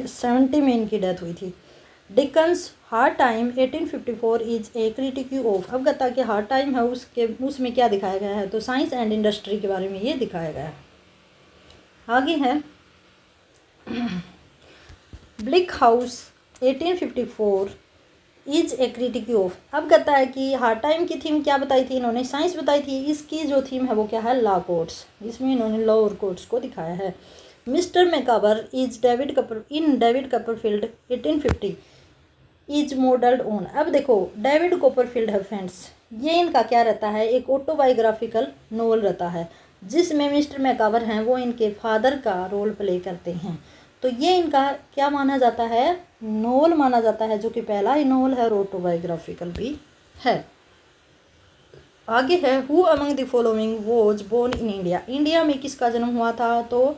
70 में इनकी डेथ हुई थी। Dickens hard time 1854 is a critic of. अब कहता है कि हार्ड टाइम है उसमें क्या दिखाया गया है, तो साइंस एंड इंडस्ट्री के बारे में ये दिखाया गया है। आगे है bleak house 1854 is a critic of. अब कहता है कि हार्ड टाइम की थीम क्या बताई थी इन्होंने, साइंस बताई थी। इसकी जो थीम है वो क्या है, लॉ कोर्ट्स। इसमें इन्होंने लॉ और कोर्ट्स को दिखाया है। Mister Micawber is David Copperfield 1850 is modelled on. अब देखो डेविड कॉपरफील्ड है फ्रेंड्स, ये इनका क्या रहता है, एक ऑटोबायोग्राफिकल नोवेल रहता है जिसमें मिस्टर मैकाबर हैं वो इनके फादर का रोल प्ले करते हैं। तो ये इनका क्या माना जाता है, नोवेल माना जाता है, जो कि पहला ही नोवेल है और ऑटोबायोग्राफिकल भी है। आगे है who among the following was born in India. India में किसका जन्म हुआ था, तो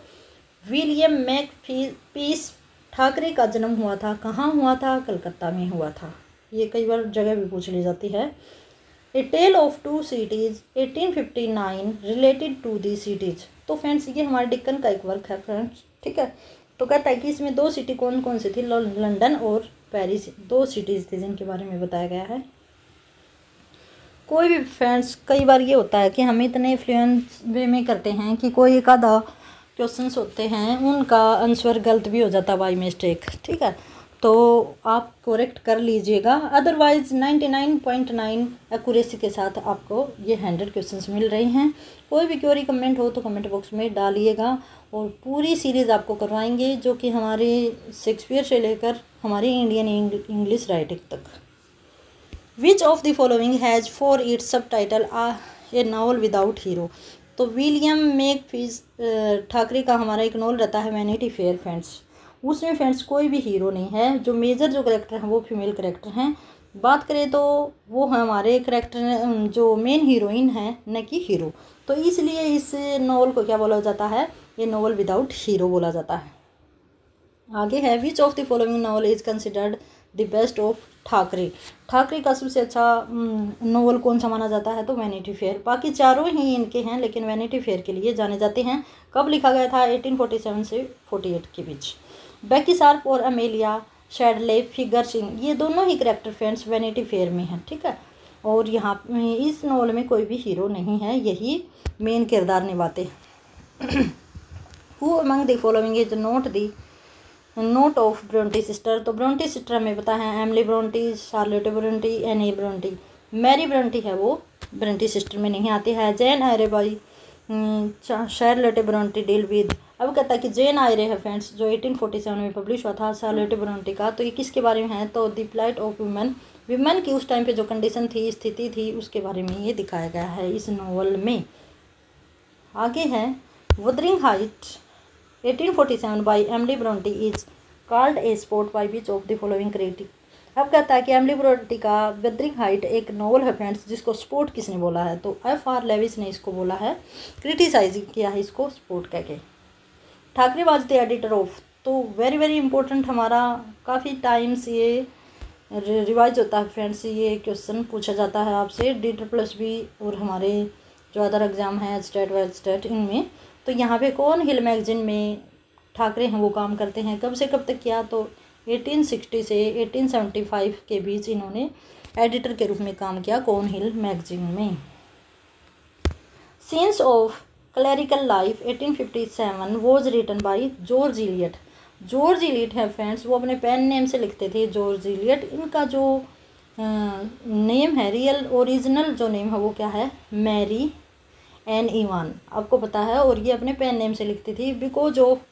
विलियम मैकपीस ठाकरे का जन्म हुआ था। कहाँ हुआ था, कलकत्ता में हुआ था। ये कई बार जगह भी पूछ ली जाती है। A tale of two cities 1859 related to the cities. तो फ्रेंड्स ये हमारे डिक्कन का एक वर्क है फ्रेंड्स, ठीक है। तो कहता है कि इसमें दो सिटी कौन कौन सी थी, लंदन और पेरिस, दो सिटीज़ थी जिनके बारे में बताया गया है। कोई भी फ्रेंड्स कई बार ये होता है कि हम इतने फ्लुएंट वे में करते हैं कि कोई एक आधा क्वेश्चंस होते हैं उनका आंसर गलत भी हो जाता बाय मिस्टेक, ठीक है। तो आप करेक्ट कर लीजिएगा, अदरवाइज 99.9 एक्यूरेसी के साथ आपको ये 100 क्वेश्चंस मिल रहे हैं। कोई भी क्वेरी कमेंट हो तो कमेंट बॉक्स में डालिएगा और पूरी सीरीज़ आपको करवाएंगे जो कि हमारे शेक्सपियर से लेकर हमारी इंडियन इंग्लिश राइटिंग तक। Which of the following has for its subtitle a novel without hero. तो विलियम मेकपीस ठाकरे का हमारा एक नॉवल रहता है वैनिटी फेयर फ्रेंड्स, उसमें फ्रेंड्स कोई भी हीरो नहीं है। जो मेजर जो करेक्टर हैं वो फीमेल करेक्टर हैं। बात करें तो वो हमारे करेक्टर जो मेन हीरोइन है न कि हीरो, तो इसलिए इस नॉवल को क्या बोला जाता है, ये नॉवल विदाउट हीरो बोला जाता है। आगे है which of the following novel is considered the best of Thackeray. Thackeray का सबसे अच्छा नॉवल कौन सा माना जाता है, तो वैनिटी फेयर। बाकी चारों ही इनके हैं लेकिन वैनिटी फेयर के लिए जाने जाते हैं। कब लिखा गया था, 1847 से 48 के बीच। बेकी शार्प और अमेलिया शैडले फिगर सिंह, ये दोनों ही करेक्टर फ्रेंड्स वैनिटी फेयर में हैं, ठीक है। और यहाँ इस नॉवल में कोई भी हीरो नहीं है, यही मेन किरदार निभाते हैं। Who among the following is not of Bronte sister. तो ब्रोंटी सिस्टर हमें पता है Emily Bronte, Charlotte Bronte, Anne Bronte. Mary Bronte है वो ब्रोंटी सिस्टर में नहीं आती है। Jane Eyre by Charlotte Bronte deal with. अब कहता है कि जेन आयरे है फ्रेंड्स जो 1847 में पब्लिश हुआ था शार्लोट ब्रोंटी का। तो ये किसके बारे में है, तो द प्लाइट ऑफ विमेन की उस टाइम पे जो कंडीशन थी, स्थिति थी, उसके बारे में ये दिखाया गया है इस नॉवल में। आगे है Wuthering height 1847 by Emily Brontë is called a sport by which of the following critic. अब कहता है कि एमिली ब्रोंटी का वुदरिंग हाइट एक नॉवल है फ्रेंड्स जिसको स्पोर्ट किसने बोला है, तो F.R. लेविस ने इसको बोला है, क्रिटिसाइज किया है इसको स्पोर्ट कह के। Thackeray was the editor of. तो वेरी वेरी इंपॉर्टेंट, हमारा काफ़ी टाइम्स ये रिवाइज होता है फ्रेंड्स, ये क्वेश्चन पूछा जाता है आपसे DSSB और हमारे जो अदर एग्ज़ाम है स्टेट वाइज स्टेट इनमें। तो यहाँ पे कौन हिल मैगजीन में ठाकरे हैं वो काम करते हैं, कब से कब तक किया, तो 1860 से 1875 के बीच इन्होंने एडिटर के रूप में काम किया कौन हिल मैगजीन में। Scenes of clerical life 1857 was written by George Eliot. George Eliot है फ्रेंड्स, वो अपने पेन नेम से लिखते थे जॉर्ज इलियट। इनका जो नेम है रियल ओरिजिनल जो नेम है वो क्या है, मैरी एन इवान, आपको पता है। और ये अपने पेन नेम से लिखती थी बिकॉज ऑफ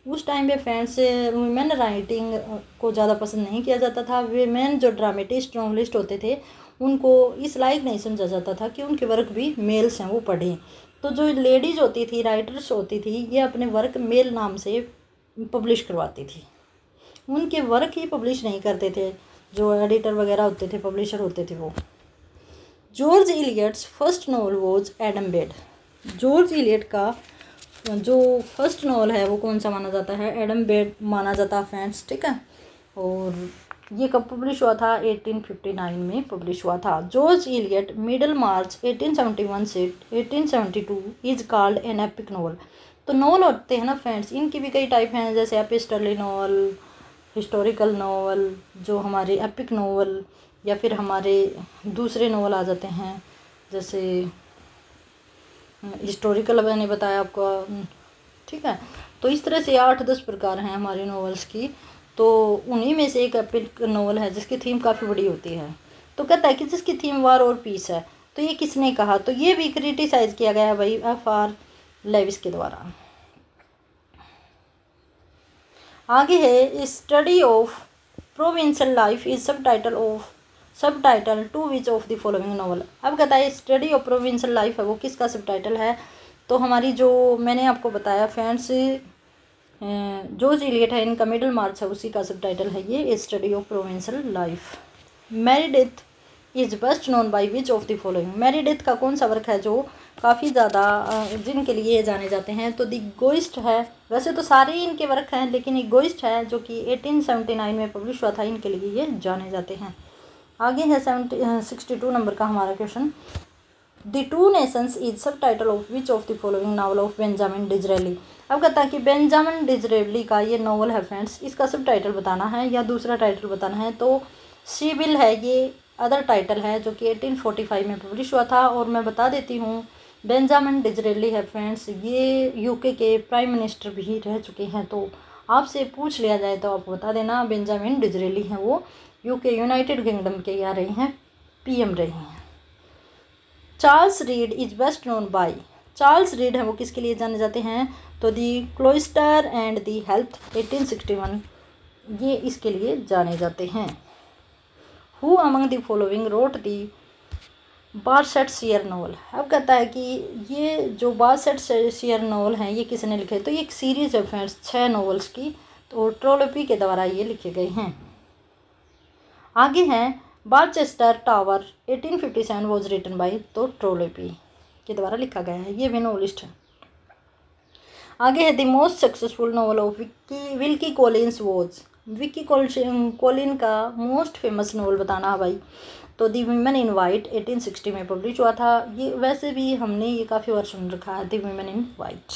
उस टाइम पे फ्रेंड्स वुमेन राइटिंग को ज़्यादा पसंद नहीं किया जाता था। वुमेन जो ड्रामेटिस्ट नॉवलिस्ट होते थे उनको इस लायक नहीं समझा जाता था कि उनके वर्क भी मेल्स हैं वो पढ़ें। तो जो लेडीज़ होती थी, राइटर्स होती थी, ये अपने वर्क मेल नाम से पब्लिश करवाती थी, उनके वर्क ही पब्लिश नहीं करते थे जो एडिटर वगैरह होते थे, पब्लिशर होते थे वो। George Eliot's first novel was Adam bed. George Eliot का जो फर्स्ट नॉवल है वो कौन सा माना जाता है, एडम बेड माना जाता है फ्रेंड्स, ठीक है। और ये कब पब्लिश हुआ था, 1859 में पब्लिश हुआ था। जॉर्ज इलियट मिडल मार्च 1871 से 1872 is called an epic novel. तो नॉवल होते हैं ना फ्रेंड्स, इनकी भी कई टाइप हैं, जैसे एपिस्टोलरी नॉवल, हिस्टोरिकल नॉवल, जो हमारे एपिक नॉवल, या फिर हमारे दूसरे नॉवल आ जाते हैं, जैसे हिस्टोरिकल मैंने बताया आपको, ठीक है। तो इस तरह से 8-10 प्रकार हैं हमारे नॉवेल्स की। तो उन्हीं में से एक एपिक नॉवल है जिसकी थीम काफ़ी बड़ी होती है। तो कहता है कि जिसकी थीम वार और पीस है। तो ये किसने कहा? तो ये भी क्रिटिसाइज किया गया है भाई F.R. लेविस के द्वारा। आगे है study of provincial life is subtitle to which of the following novel. अब कहता है स्टडी ऑफ प्रोविंशियल लाइफ है वो किसका सब टाइटल है? तो हमारी जो मैंने आपको बताया फ्रेंड्स, जॉर्ज इलियट है, इनका मिडल मार्च है, उसी का सब टाइटल है ये study of provincial life. Meredith is best known by which of the following. Meredith का कौन सा वर्क है जो काफ़ी ज़्यादा जिनके लिए जाने जाते हैं? तो द इगोइस्ट है। वैसे तो सारे ही इनके वर्क हैं, लेकिन इगोइस्ट है जो कि 1879 में पब्लिश हुआ था, इनके लिए ये जाने जाते हैं। आगे है 62 नंबर का हमारा question. The two nations is subtitle of which of the following novel of Benjamin Disraeli. अब कहता है कि बेंजामिन डिज़रेली का ये नावल है फ्रेंड्स, इसका सब टाइटल बताना है या दूसरा टाइटल बताना है। तो सिविल है, ये अदर टाइटल है जो कि 1845 में पब्लिश हुआ था। और मैं बता देती हूँ बेंजामिन डिज़रेली है फ्रेंड्स, ये यूके के प्राइम मिनिस्टर भी रह चुके हैं। तो आपसे पूछ लिया जाए तो आप बता देना बेंजामिन डिज़रेली हैं, वो यूके यूनाइटेड किंगडम के यहाँ रहे हैं, पीएम रहे हैं। Charles read is best known by. Charles read है वो किसके लिए जाने जाते हैं? तो दी क्लोइस्टर एंड दी हेल्थ 1861, ये इसके लिए जाने जाते हैं। Who among the following wrote the Barsetshire novel. अब कहता है कि ये जो बारसेटशियर नॉवल हैं ये किसने लिखे? तो ये एक सीरीज है फ्रेंड्स 6 नॉवेल्स की, तो ट्रोलोपी के द्वारा ये लिखे गए हैं। आगे हैं बारचेस्टर टावर 1857 वॉज रिटन बाई, तो ट्रोलोपी के द्वारा लिखा गया है, ये भी नॉवलिस्ट है। आगे है the most successful novel of Wilkie Collins was. Vicky Colin का मोस्ट फेमस नॉवल बताना है भाई। तो दी वीमेन इन वाइट 1860 में पब्लिश हुआ था। ये वैसे भी हमने ये काफ़ी बार सुन रखा है, the women in white.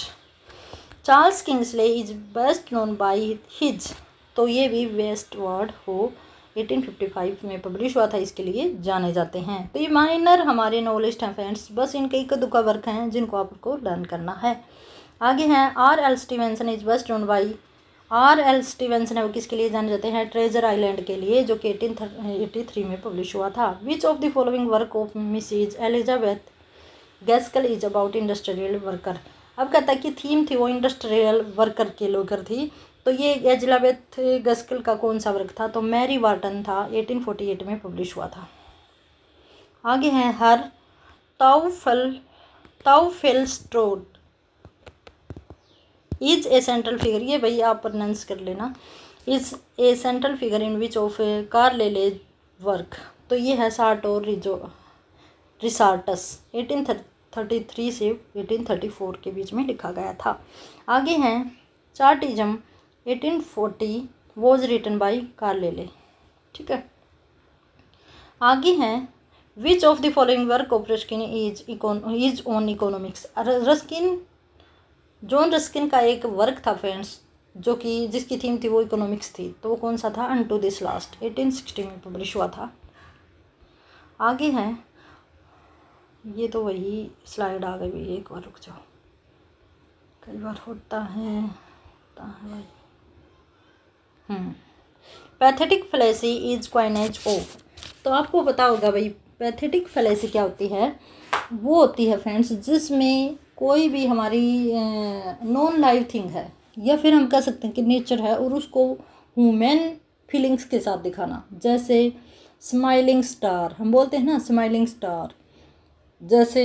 Charles Kingsley is best known by his, तो ये भी वेस्ट वर्ड हो 1855 में पब्लिश हुआ था, इसके लिए जाने जाते हैं। तो ये माइनर हमारे नॉवलिस्ट हैं फ्रेंड्स, बस इनके एक दुका वर्क हैं जिनको आपको लर्न करना है। आगे हैं R.L. Stevenson is best known by. R.L. Stevenson है वो किसके लिए जाने जाते हैं? ट्रेजर आइलैंड के लिए, जो कि 1883 में पब्लिश हुआ था। Which of the following work of Mrs Elizabeth Gaskell is about industrial worker. अब कहता है कि थीम थी वो इंडस्ट्रियल वर्कर के लेकर थी। तो ये एलिजाबेथ गैस्कल का कौन सा वर्क था? तो मैरी वार्टन था, 1848 में पब्लिश हुआ था। आगे हैं Herr Teufelsdrockh is a central figure, ये भाई आप प्रोनाउंस कर लेना, is a central figure in which of Carlyle work. तो ये है सार्ट और रिसार्टस 1833 से 1834 के बीच में लिखा गया था। आगे हैं चार्टिज्म 1840 वॉज रिटन बाई कार्लेले, ठीक है। आगे हैं विच of the following work of Ruskin is on economics. John Ruskin का एक वर्क था फ्रेंड्स जो कि जिसकी थीम थी वो इकोनॉमिक्स थी, तो वो कौन सा था? अनटू दिस लास्ट 1860 में पब्लिश हुआ था। आगे हैं, ये तो वही स्लाइड आ गई, एक बार रुक जाओ, कई बार होता है भाई। Pathetic fallacy is coinage of. तो आपको पता होगा भाई पैथेटिक फैलेसी क्या होती है? वो होती है फ्रेंड्स जिसमें कोई भी हमारी नॉन लाइव थिंग है, या फिर हम कह सकते हैं कि नेचर है, और उसको ह्यूमन फीलिंग्स के साथ दिखाना। जैसे स्माइलिंग स्टार, हम बोलते हैं ना स्माइलिंग स्टार, जैसे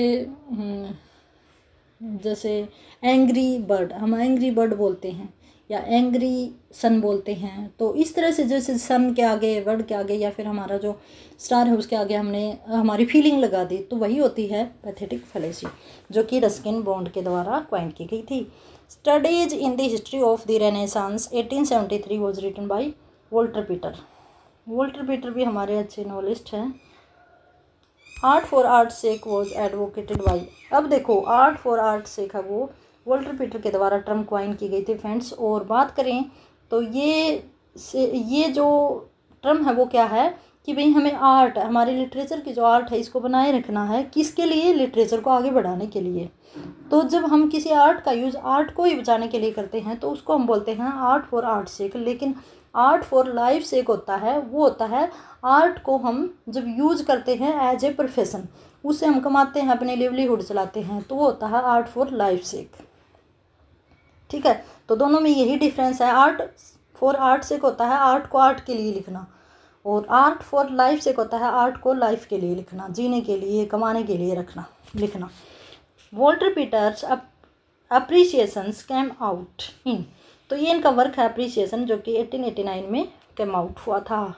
एंग्री बर्ड, हम एंग्री बर्ड बोलते हैं, या एंग्री सन बोलते हैं। तो इस तरह से जैसे सन के आगे, बर्ड के आगे, या फिर हमारा जो स्टार है उसके आगे हमने हमारी फीलिंग लगा दी, तो वही होती है पैथेटिक फैलेसी, जो कि रस्किन बॉन्ड के द्वारा क्वाइन की गई थी। Studies in the history of the Renaissance 1873 was written by Walter Pater. Walter Pater भी हमारे अच्छे नॉवलिस्ट हैं। Art for art sake was advocated by. अब देखो आर्ट फॉर आर्ट सेक है वो वॉल्टर पीटर के द्वारा टर्म क्वाइन की गई थी फ्रेंड्स। और बात करें तो ये जो टर्म है वो क्या है कि भाई हमें आर्ट, हमारे लिटरेचर की जो आर्ट है इसको बनाए रखना है, किसके लिए, लिटरेचर को आगे बढ़ाने के लिए। तो जब हम किसी आर्ट का यूज़ आर्ट को ही बचाने के लिए करते हैं तो उसको हम बोलते हैं आर्ट फॉर आर्ट सेक। लेकिन आर्ट फॉर लाइफ सेक होता है, वो होता है आर्ट को हम जब यूज करते हैं एज ए प्रोफेशन, उससे हम कमाते हैं, अपने लिवलीहुड चलाते हैं, तो वो होता है आर्ट फॉर लाइफ सेक। ठीक है, तो दोनों में यही डिफरेंस है। आर्ट फॉर आर्ट सेक होता है आर्ट को आर्ट के लिए लिखना, और आर्ट फॉर लाइफ सेक होता है आर्ट को लाइफ के लिए लिखना, जीने के लिए, कमाने के लिए लिखना। Walter Pater's appreciations came out in, तो ये इनका वर्क है अप्रिसिएशन, जो कि 1889 में कैम आउट हुआ था।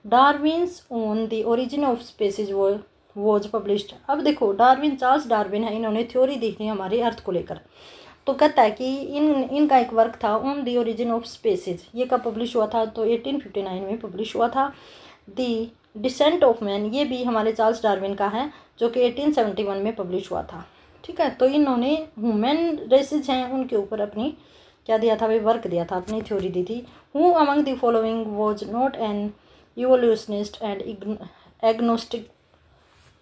Darwin's on the origin of species was published. अब देखो डार्विन, चार्ल्स डार्विन है, इन्होंने थ्योरी दी थी हमारे अर्थ को लेकर। तो कहता है कि इनका एक वर्क था on the origin of species, ये कब पब्लिश हुआ था, तो 1859 में पब्लिश हुआ था। द डिसेंट ऑफ मैन, ये भी हमारे चार्ल्स डार्विन का है, जो कि 1871 में पब्लिश हुआ था। ठीक है, तो इन्होंने ह्यूमन रेसेस हैं उनके ऊपर अपनी क्या दिया था, भाई वर्क दिया था, अपनी थ्योरी दी थी। Who among the following was not an evolutionist and agnostic,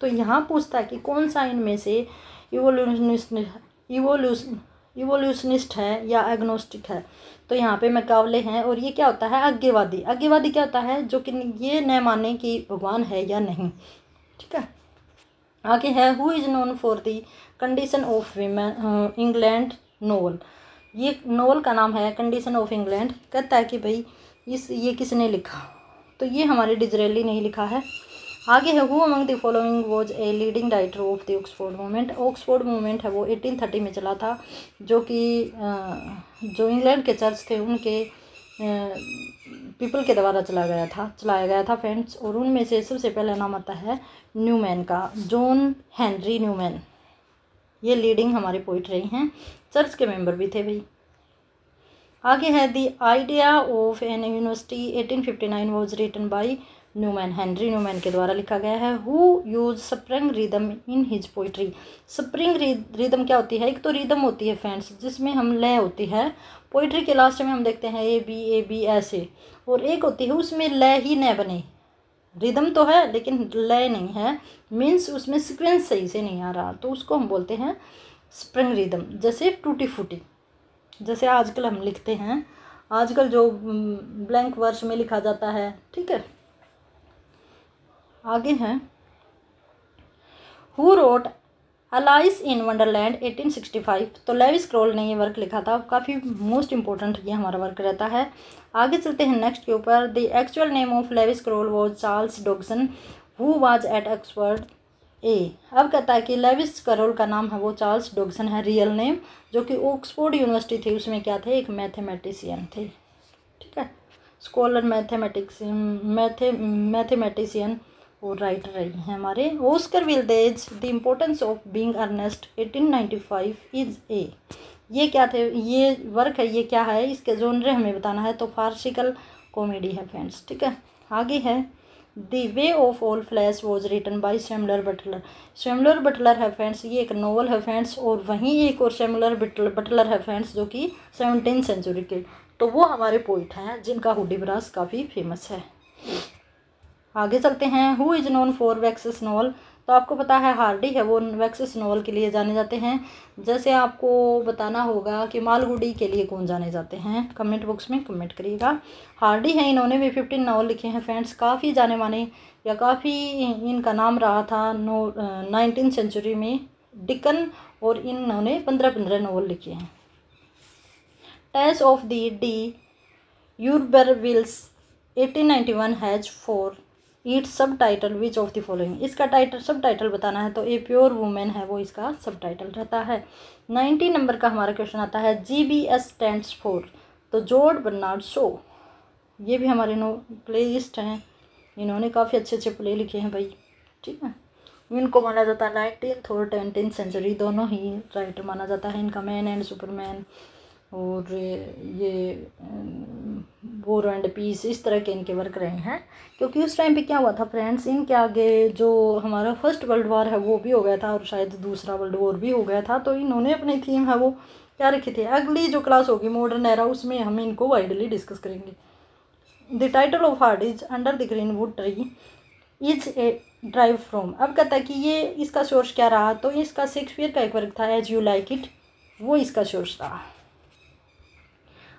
तो यहाँ पूछता है कि कौन सा इनमें से इवोल्यूशनिस्ट है या एग्नोस्टिक है। तो यहाँ पे मैकावले हैं, और ये क्या होता है, आज्ञावादी। आज्ञावादी क्या होता है, जो कि ये न माने कि भगवान है या नहीं। ठीक है, आगे है who is known for the condition of women England novel, ये नोवेल का नाम है कंडीशन ऑफ इंग्लैंड। कहता है कि भाई ये किसने लिखा, तो ये हमारे डिजरेली ने ही लिखा है। आगे है who among the following was a leading writer of the Oxford movement. Oxford movement है वो 1830 में चला था, जो कि जो इंग्लैंड के चर्च थे उनके पीपल के द्वारा चलाया गया था फ्रेंड्स। और उनमें से सबसे पहला नाम आता है न्यूमैन का, जॉन हेनरी न्यूमैन। ये लीडिंग हमारे पोइट रही हैं, चर्च के मेंबर भी थे भाई। आगे है the idea of an university 1859 was written by Newman, Henry Newman के द्वारा लिखा गया है। Who use spring rhythm in his poetry. Spring rhythm क्या होती है, एक तो रिदम होती है फ्रेंड्स जिसमें हम लय होती है, पोइट्री के लास्ट में हम देखते हैं ए बी ऐसे, और एक होती है उसमें लय ही न बने, रिदम तो है लेकिन लय नहीं है, मीन्स उसमें सीक्वेंस सही से नहीं आ रहा, तो उसको हम बोलते हैं स्प्रिंग रिदम। जैसे टूटी फूटी, जैसे आजकल हम लिखते हैं, आजकल जो ब्लैंक वर्स में लिखा जाता है। ठीक है, आगे है who wrote Alice in Wonderland 1865, तो लेविस क्रोल ने ये वर्क लिखा था, काफ़ी मोस्ट इंपॉर्टेंट ये हमारा वर्क रहता है। आगे चलते हैं नेक्स्ट के ऊपर। The actual name of Lewis Carroll was Charles Dodgson who was at Oxford a. अब कहता है कि लेविस क्रोल का नाम है वो चार्ल्स डॉग्सन है रियल नेम, जो कि ऑक्सफोर्ड यूनिवर्सिटी थी, उसमें क्या थे, एक मैथमेटिशियन थे। ठीक है, स्कॉलर, मैथमेटिशियन और राइटर रही हैं हमारे। Oscar Wilde's the importance of being earnest 1895 is a, ये क्या थे, ये वर्क है, ये क्या है, इसके जोनरे हमें बताना है, तो फार्सिकल कॉमेडी है फ्रेंड्स। ठीक है, आगे है the way of all flesh was written by Samuel Butler. Samuel Butler है फ्रेंड्स, ये एक नॉवल है फ्रेंड्स, और वहीं एक और सैमुअल बटलर है फ्रेंड्स, जो कि 17वीं सेंचुरी के, तो वो हमारे पोइट हैं जिनका हुडीब्रास काफ़ी फेमस है। आगे चलते हैं। Who is known for waxes novel, तो आपको पता है हार्डी है वो वैक्सेस नॉवल के लिए जाने जाते हैं। जैसे आपको बताना होगा कि मालगुडी के लिए कौन जाने जाते हैं, कमेंट बॉक्स में कमेंट करिएगा। हार्डी है, इन्होंने भी 15 नॉवल लिखे हैं फ्रेंड्स, काफ़ी जाने माने या काफ़ी इनका नाम रहा था 19वीं सेंचुरी में डिकन, और इन्होंने 15 नॉवल लिखे हैं। Tess of D'Urbervilles 1891 has for its subtitle which of the following, इसका सब टाइटल बताना है, तो ए प्योर वुमेन है वो इसका सब टाइटल रहता है। 90 नंबर का हमारा क्वेश्चन आता है GBS स्टैंड्स फॉर, तो जॉर्ज बर्नार्ड शो, ये भी हमारे प्ले लिस्ट हैं, इन्होंने काफ़ी अच्छे अच्छे प्ले लिखे हैं भाई। ठीक है, इनको माना जाता है 19वीं और 20वीं सेंचुरी दोनों ही राइटर माना जाता है इनका, मैन एंड सुपरमैन, और ये वॉर एंड पीस, इस तरह के इनके वर्क रहे हैं। क्योंकि उस टाइम पे क्या हुआ था फ्रेंड्स, इनके आगे जो हमारा फर्स्ट वर्ल्ड वॉर है वो भी हो गया था और शायद दूसरा वर्ल्ड वॉर भी हो गया था। तो इन्होंने अपनी थीम है वो क्या रखी थी। अगली जो क्लास होगी मॉडर्न एरा, उसमें हम इनको वाइडली डिस्कस करेंगे। The title of Hardy's under the green wood tree is a drive from. अब कहता है कि ये इसका सोर्स क्या रहा, तो इसका शेक्सपियर का एक वर्क था एज यू लाइक इट, वो इसका सोर्स रहा।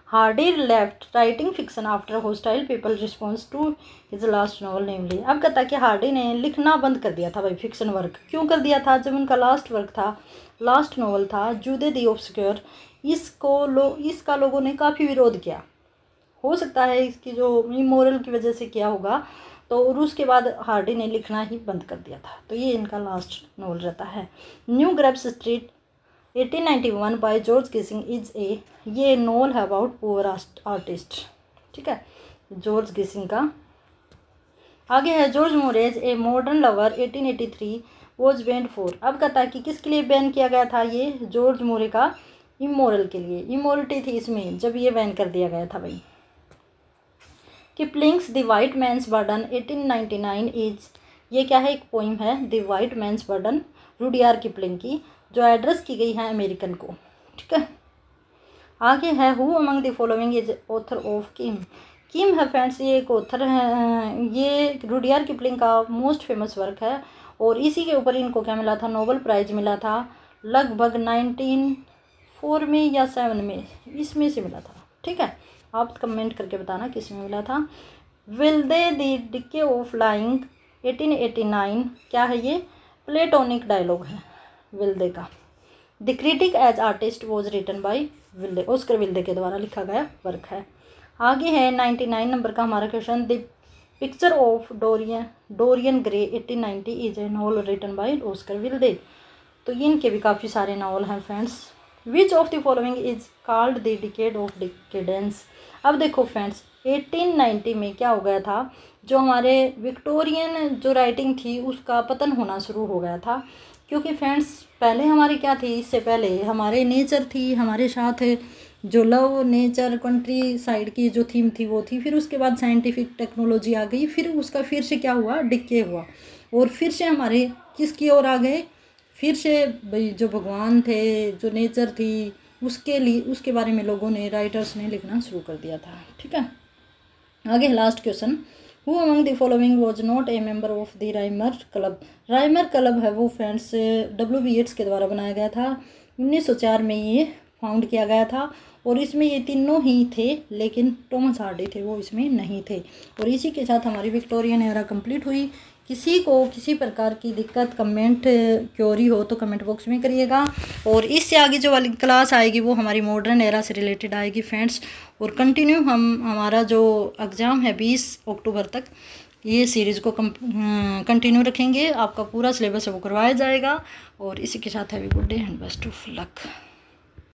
Hardy left writing fiction after hostile people response to his last novel namely. अब कहता है कि हार्डी ने लिखना बंद कर दिया था भाई फिक्शन वर्क। क्यों कर दिया था, जब उनका लास्ट वर्क था, लास्ट नॉवल था जूदे दी ऑब्सक्योर, इसका लोगों ने काफ़ी विरोध किया। हो सकता है इसकी जो इमोरल की वजह से किया होगा, तो और उसके बाद हार्डी ने लिखना ही बंद कर दिया था। तो ये इनका लास्ट नॉवल रहता है। New Grapes Street 1891 by George Gissing is a, ये नॉवल है अबाउट पुअर आर्टिस्ट। ठीक है, जॉर्ज गिसिंग का। आगे है George Moore's a modern lover 1883 was banned for. अब कहता है कि किसके लिए बैन किया गया था, ये जॉर्ज मोरे का इमोरल के लिए। इमोरलिटी थी इसमें जब ये बैन कर दिया गया था भाई। Kipling's the white man's burden 1899 is, ये क्या है, एक पोइम है the white man's burden Rudyard Kipling की, जो एड्रेस की गई है अमेरिकन को। ठीक है, आगे है who among the following is author of Kim. Kim है फ्रेंड्स, ये एक ऑथर है, ये रुडियार्ड किपलिंग का मोस्ट फेमस वर्क है और इसी के ऊपर इनको क्या मिला था, नोबेल प्राइज़ मिला था लगभग 1904 में या 7 में, इसमें से मिला था। ठीक है, आप कमेंट करके बताना किस में मिला था। Wilde's the decay of lying 1889, क्या है ये, प्लेटोनिक डायलॉग है विल्दे का। The critic as artist was written by Wilde, Oscar Wilde के द्वारा लिखा गया वर्क है। आगे है 99 नंबर का हमारा question, the picture of Dorian Gray 1890 is a novel written by Oscar Wilde. तो इनके भी काफ़ी सारे नावल हैं friends. Which of the following is called the decade of decadence. अब देखो फ्रेंड्स 1890 में क्या हो गया था, जो हमारे विक्टोरियन जो राइटिंग थी उसका पतन होना शुरू हो गया था। क्योंकि फ्रेंड्स पहले हमारी क्या थी, इससे पहले हमारे नेचर थी, हमारे साथ जो लव नेचर कंट्री साइड की जो थीम थी वो थी। फिर उसके बाद साइंटिफिक टेक्नोलॉजी आ गई, फिर उसका फिर से क्या हुआ, डिके हुआ और फिर से हमारे किसकी ओर आ गए, फिर से भाई जो भगवान थे, जो नेचर थी, उसके लिए उसके बारे में लोगों ने, राइटर्स ने लिखना शुरू कर दिया था। ठीक है, आगे last question, who among the following was not a member of the Rymer club. Rymer club है वो फ्रेंड्स W.B. येट्स के द्वारा बनाया गया था। 1904 में ये फाउंड किया गया था और इसमें ये तीनों ही थे, लेकिन टॉमस हार्डी थे वो इसमें नहीं थे। और इसी के साथ हमारी विक्टोरियन एरा कंप्लीट हुई। किसी को किसी प्रकार की दिक्कत, कमेंट, क्वेरी हो तो कमेंट बॉक्स में करिएगा। और इससे आगे जो वाली क्लास आएगी वो हमारी मॉडर्न एरा से रिलेटेड आएगी फ्रेंड्स। और कंटिन्यू हमारा जो एग्ज़ाम है 20 अक्टूबर तक ये सीरीज़ को कंटिन्यू रखेंगे। आपका पूरा सिलेबस है वो करवाया जाएगा। और इसी के साथ heavy good day and best of luck.